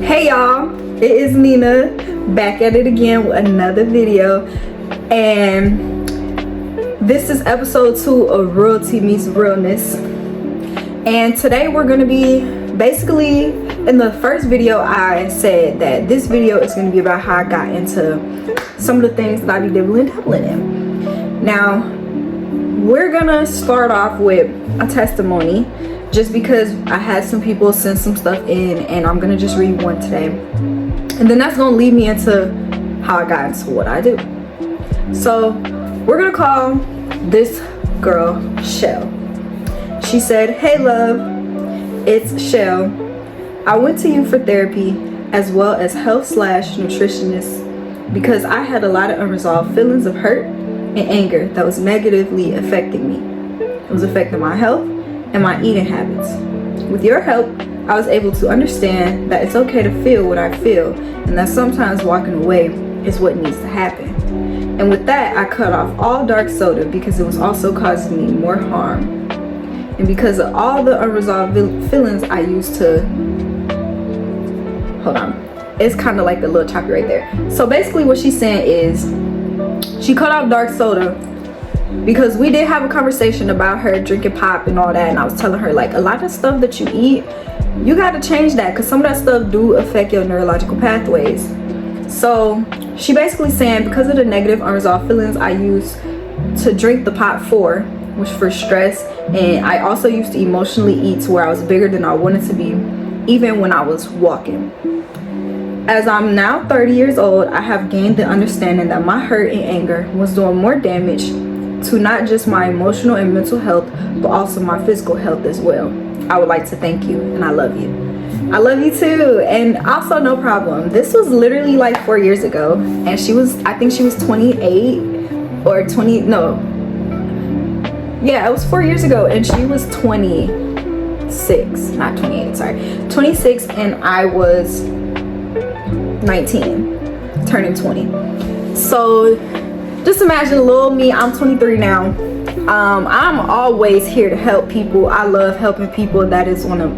Hey y'all, it is Nina back at it again with another video, and this is episode 2 of Royalty Meets Realness. And today we're going to be basically, in the first video I said that this video is going to be about how I got into some of the things that I be dabbling in. Now we're gonna start off with a testimony, just because I had some people send some stuff in, and I'm gonna just read one today, and then that's gonna lead me into how I got into what I do. So we're gonna call this girl Shell. She said, "Hey love, it's Shell. I went to you for therapy as well as health/nutritionist because I had a lot of unresolved feelings of hurt and anger that was negatively affecting me. It was affecting my health and my eating habits. With your help, I was able to understand that it's okay to feel what I feel, and that sometimes walking away is what needs to happen. And with that, I cut off all dark soda because it was also causing me more harm. And because of all the unresolved feelings I used to..." Hold on. It's kind of like a little choppy right there. So basically what she's saying is she cut off dark soda because we did have a conversation about her drinking pop and all that, and I was telling her, like, a lot of stuff that you eat, you got to change that because some of that stuff do affect your neurological pathways. So she basically saying because of the negative unresolved feelings I used to drink the pop for, which for stress, and I also used to emotionally eat to where I was bigger than I wanted to be, even when I was walking. As I'm now 30 years old, I have gained the understanding that my hurt and anger was doing more damage to not just my emotional and mental health, but also my physical health as well. I would like to thank you, and I love you. I love you too. And also, no problem. This was literally like 4 years ago, and she was, I think she was 28 or 20, no. Yeah, it was 4 years ago, and she was 26, not 28, sorry. 26, and I was 19, turning 20. So just imagine little me. I'm 23 now. I'm always here to help people. I love helping people. That is one of,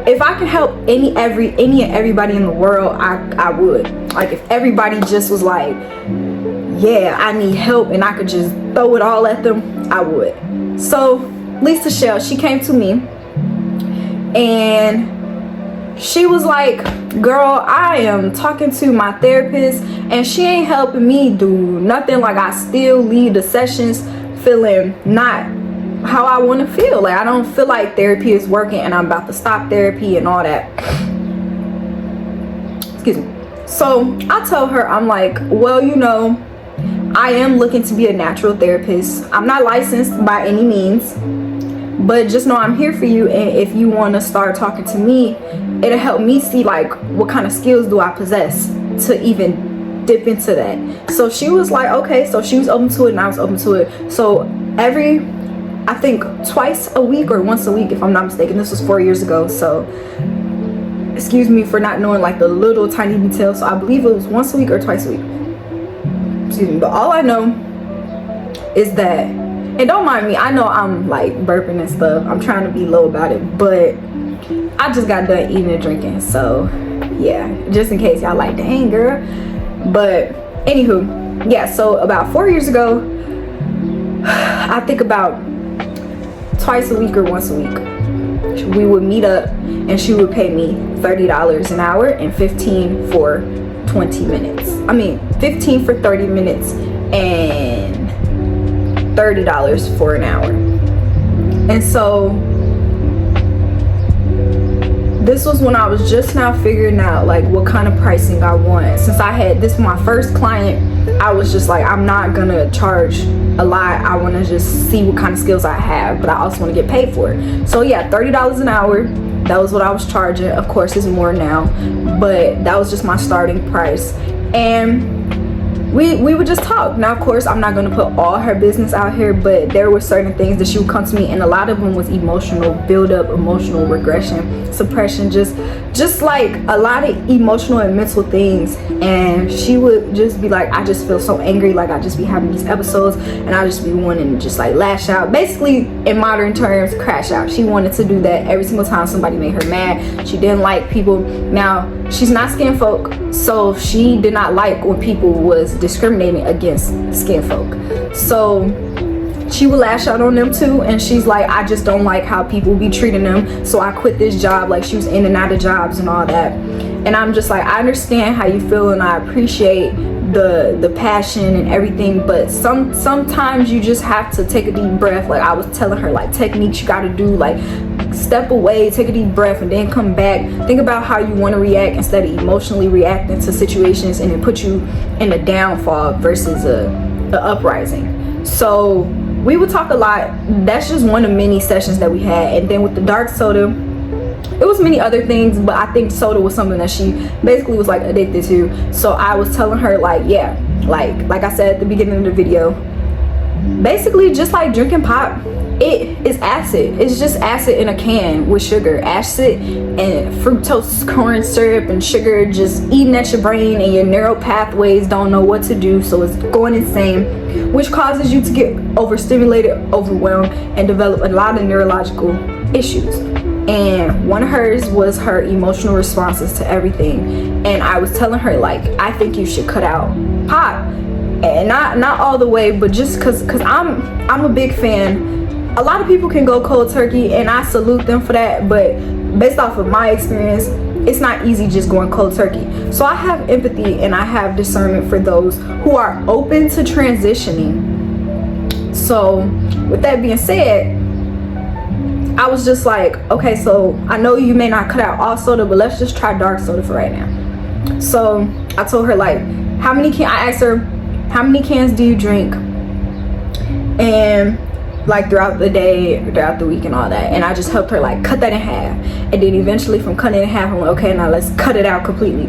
if I could help any and everybody in the world, I would. Like, if everybody just was like, yeah, I need help, and I could just throw it all at them, I would. So Lisa Shell, she came to me and she was like, "Girl, I am talking to my therapist and she ain't helping me do nothing. Like, I still leave the sessions feeling not how I want to feel. Like, I don't feel like therapy is working, and I'm about to stop therapy and all that." Excuse me. So I told her, I'm like, "Well, you know, I am looking to be a natural therapist. I'm not licensed by any means, but just know I'm here for you, and if you want to start talking to me, it'll help me see like what kind of skills do I possess to even dip into that." So she was like, okay. So she was open to it, and I was open to it. So I think twice a week or once a week, if I'm not mistaken. This was 4 years ago, so excuse me for not knowing like the little tiny details. So I believe it was once a week or twice a week. Excuse me, but all I know is that, and don't mind me, I know I'm like burping and stuff. I'm trying to be low about it, but I just got done eating and drinking, so yeah, just in case y'all like, dang girl. But anywho, yeah, so about 4 years ago, I think about twice a week or once a week, we would meet up and she would pay me $30 an hour and 15 for 20 minutes. I mean 15 for 30 minutes and $30 for an hour. And so this was when I was just now figuring out like what kind of pricing I want. Since I had this my first client, I was just like, I'm not gonna charge a lot. I want to just see what kind of skills I have, but I also want to get paid for it. So yeah, $30 an hour, that was what I was charging. Of course it's more now, but that was just my starting price. And we would just talk. Now of course I'm not going to put all her business out here, but there were certain things that she would come to me, and a lot of them was emotional buildup, emotional regression, suppression, just like a lot of emotional and mental things. And she would just be like, I just feel so angry, like I just be having these episodes and I just be wanting to just like lash out, basically in modern terms crash out. She wanted to do that every single time somebody made her mad. She didn't like people. Now she's not skin folk, so she did not like when people was discriminating against skin folk, so she would lash out on them too. And she's like, I just don't like how people be treating them, so I quit this job. Like she was in and out of jobs and all that. And I'm just like, I understand how you feel and I appreciate the passion and everything, but sometimes you just have to take a deep breath. Like I was telling her, like techniques you got to do, like step away, take a deep breath, and then come back. Think about how you want to react instead of emotionally reacting to situations, and it put you in a downfall versus a uprising. So we would talk a lot. That's just one of many sessions that we had. And then with the dark soda, it was many other things, but I think soda was something that she basically was like addicted to. So I was telling her, like, yeah, like I said at the beginning of the video, basically just like drinking pop, it is acid. It's just acid in a can with sugar. Acid and fructose corn syrup and sugar just eating at your brain, and your neural pathways don't know what to do, so it's going insane, which causes you to get overstimulated, overwhelmed, and develop a lot of neurological issues. And one of hers was her emotional responses to everything. And I was telling her, like, I think you should cut out pop, and not all the way, but just cause I'm a big fan. A lot of people can go cold turkey, and I salute them for that, but based off of my experience, it's not easy just going cold turkey. So I have empathy and I have discernment for those who are open to transitioning. So with that being said, I was just like, okay, so I know you may not cut out all soda, but let's just try dark soda for right now. So I told her, like, I asked her, how many cans do you drink? And like throughout the day, throughout the week and all that. And I just helped her like cut that in half. And then eventually from cutting it in half, I'm like, okay, now let's cut it out completely.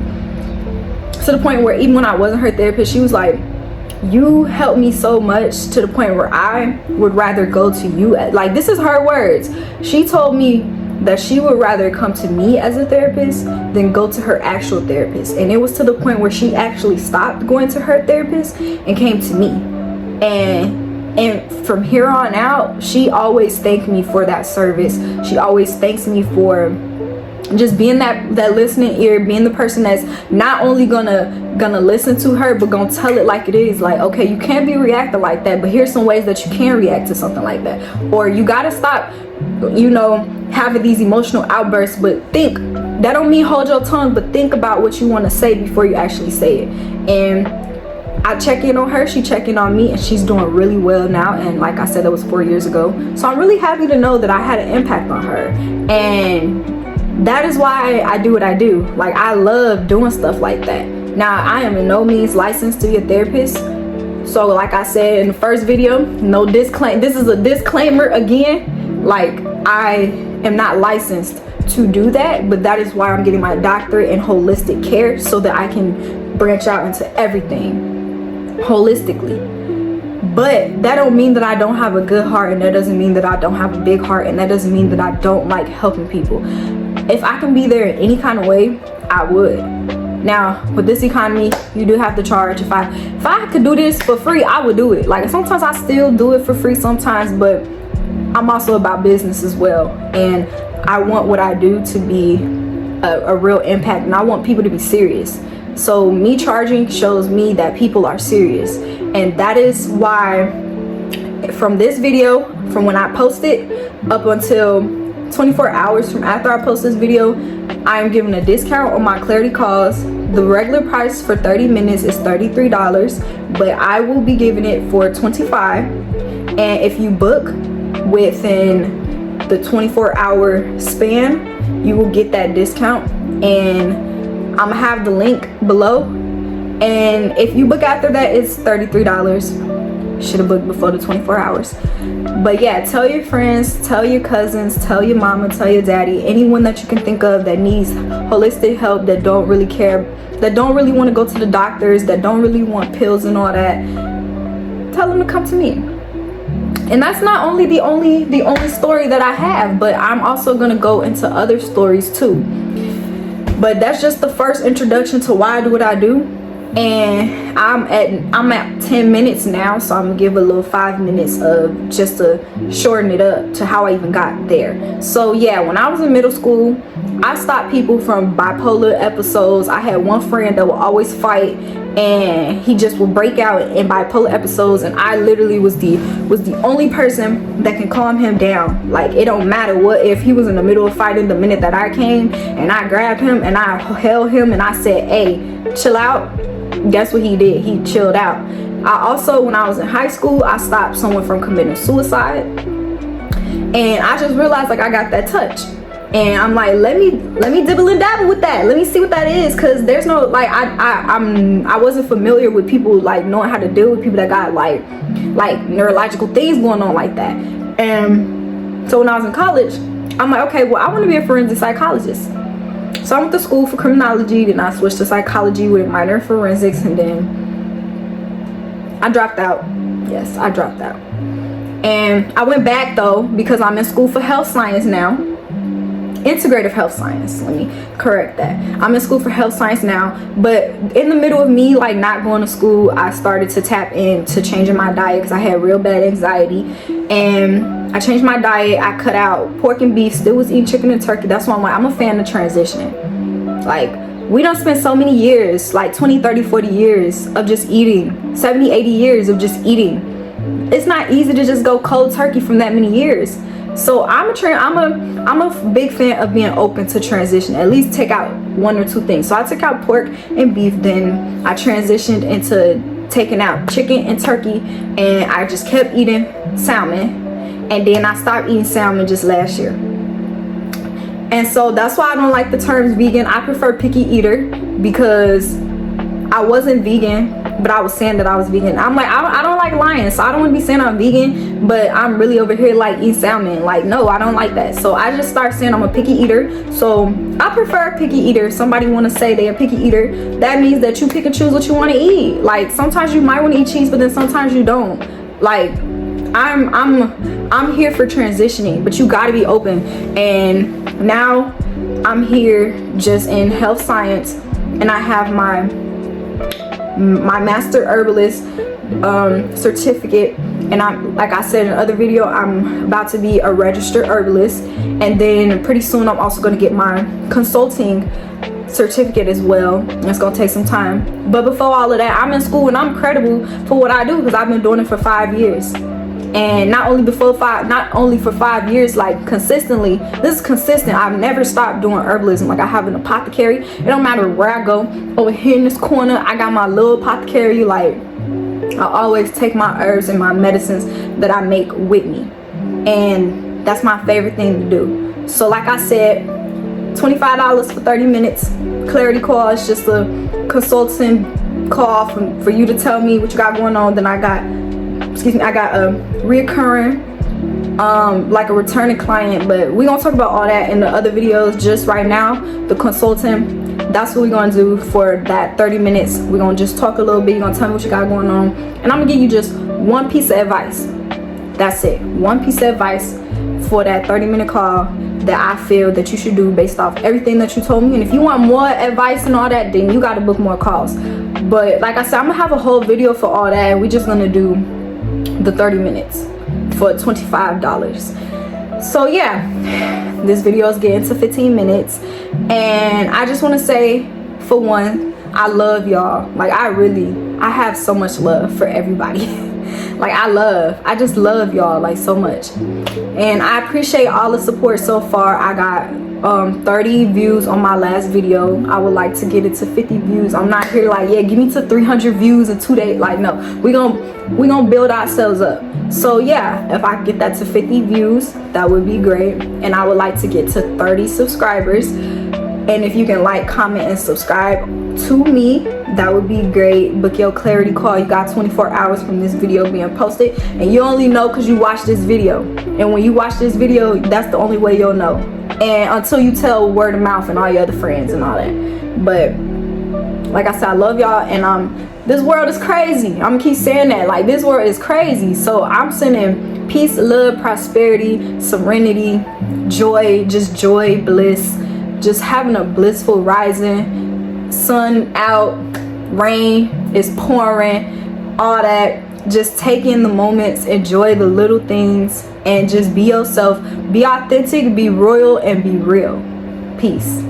To the point where even when I wasn't her therapist, she was like, you helped me so much, to the point where I would rather go to you. Like, this is her words. She told me that she would rather come to me as a therapist than go to her actual therapist. And it was to the point where she actually stopped going to her therapist and came to me. And from here on out, she always thanked me for that service. She always thanks me for just being that listening ear, being the person that's not only gonna listen to her, but gonna tell it like it is. Like, okay, you can't be reacting like that, but here's some ways that you can react to something like that. Or you gotta stop, having these emotional outbursts, but think. That don't mean hold your tongue, but think about what you want to say before you actually say it. And I check in on her, she check in on me, and she's doing really well now. And like I said, that was 4 years ago. So I'm really happy to know that I had an impact on her. And that is why I do what I do. Like, I love doing stuff like that. Now, I am in no means licensed to be a therapist. So like I said in the first video, no disclaimer. This is a disclaimer again. Like, I am not licensed to do that, but that is why I'm getting my doctorate in holistic care, so that I can branch out into everything holistically. But that don't mean that I don't have a good heart, and that doesn't mean that I don't have a big heart, and that doesn't mean that I don't like helping people. If I can be there in any kind of way, I would. Now, with this economy, you do have to charge. If I could do this for free, I would do it. Like, sometimes I still do it for free sometimes, but I'm also about business as well. And I want what I do to be a real impact, and I want people to be serious. So me charging shows me that people are serious. And that is why from this video, from when I post it up until 24 hours from after I post this video, I am giving a discount on my clarity calls. The regular price for 30 minutes is $33, but I will be giving it for $25. And if you book within the 24-hour span, you will get that discount. And I'm gonna have the link below. And if you book after that, it's $33. Should have booked before the 24 hours. But yeah, tell your friends, tell your cousins, tell your mama, tell your daddy, anyone that you can think of that needs holistic help, that don't really care, that don't really want to go to the doctors, that don't really want pills and all that. Tell them to come to me. And that's not only the only story that I have, but I'm also gonna go into other stories too. But that's just the first introduction to why I do what I do. And I'm at 10 minutes now, so I'm gonna give a little 5 minutes of just to shorten it up to how I even got there. So yeah, when I was in middle school, I stopped people from bipolar episodes. I had one friend that would always fight, and he just would break out in bipolar episodes, and I literally was the only person that can calm him down. Like, it don't matter what, if he was in the middle of fighting, the minute that I came and I grabbed him and I held him and I said, hey, chill out, guess what he did? He chilled out. I also, when I was in high school, I stopped someone from committing suicide, and I just realized, like, I got that touch. And I'm like, let me dibble and dabble with that. Let me see what that is, because there's no, like, I wasn't familiar with people, like, knowing how to deal with people that got like neurological things going on like that. And so when I was in college, I'm like, okay, well, I want to be a forensic psychologist. So I went to school for criminology, then I switched to psychology with a minor in forensics, and then I dropped out. Yes, I dropped out. And I went back though, because I'm in school for health science now. Integrative health science, let me correct that. I'm in school for health science now, but in the middle of me like not going to school, I started to tap into changing my diet because I had real bad anxiety, and I changed my diet. I cut out pork and beef, still was eating chicken and turkey. That's why I'm like, I'm a fan of transitioning. Like, we don't spend so many years, like 20, 30, 40 years of just eating, 70, 80 years of just eating. It's not easy to just go cold turkey from that many years. So I'm a big fan of being open to transition, at least take out one or two things. So I took out pork and beef, then I transitioned into taking out chicken and turkey, and I just kept eating salmon, and then I stopped eating salmon just last year. And so that's why I don't like the terms vegan. I prefer picky eater, because I wasn't vegan, but I was saying that I was vegan. I'm like, I don't like lying, so I don't want to be saying I'm vegan, but I'm really over here like eating salmon. Like, no, I don't like that. So I just start saying I'm a picky eater. So I prefer picky eater. If somebody want to say they're a picky eater, that means that you pick and choose what you want to eat. Like, sometimes you might want to eat cheese, but then sometimes you don't. Like, I'm here for transitioning, but you got to be open. And now I'm here just in health science, and I have my master herbalist certificate, and I'm, like I said in another video, I'm about to be a registered herbalist, and then pretty soon I'm also going to get my consulting certificate as well. It's going to take some time, but before all of that, I'm in school and I'm credible for what I do, because I've been doing it for 5 years. And not only for 5 years, like consistently. This is consistent. I've never stopped doing herbalism. Like, I have an apothecary. It don't matter where I go. Over here in this corner, I got my little apothecary. Like, I always take my herbs and my medicines that I make with me, and that's my favorite thing to do. So like I said, $25 for 30 minutes. Clarity call is just a consulting call for you to tell me what you got going on. Then I got a reoccurring, like a returning client, but we're gonna talk about all that in the other videos. Just right now, the consulting, that's what we're gonna do for that 30 minutes. We're gonna just talk a little bit. You're gonna tell me what you got going on, and I'm gonna give you just one piece of advice. That's it, one piece of advice for that 30-minute call that I feel that you should do based off everything that you told me. And if you want more advice and all that, then you got to book more calls. But like I said, I'm gonna have a whole video for all that, and we're just gonna do the 30 minutes for $25. So yeah, this video is getting to 15 minutes, and I just want to say, for one, I love y'all. Like, I have so much love for everybody. Like, I just love y'all like so much, and I appreciate all the support so far. I got 30 views on my last video. I would like to get it to 50 views. I'm not here like, yeah, give me to 300 views in 2 days. Like, no, we gonna build ourselves up. So yeah, if I get that to 50 views, that would be great. And I would like to get to 30 subscribers. And if you can like, comment, and subscribe to me, that would be great. Book your clarity call. You got 24 hours from this video being posted, and you only know because you watched this video. And when you watch this video, that's the only way you'll know. And until you tell word of mouth and all your other friends and all that. But like I said, I love y'all, and this world is crazy. I'm gonna keep saying that. Like, this world is crazy. So I'm sending peace, love, prosperity, serenity, joy, just joy, bliss, just having a blissful rising, sun out, rain is pouring, all that. Just take in the moments, enjoy the little things, and just be yourself, be authentic, be royal, and be real. Peace.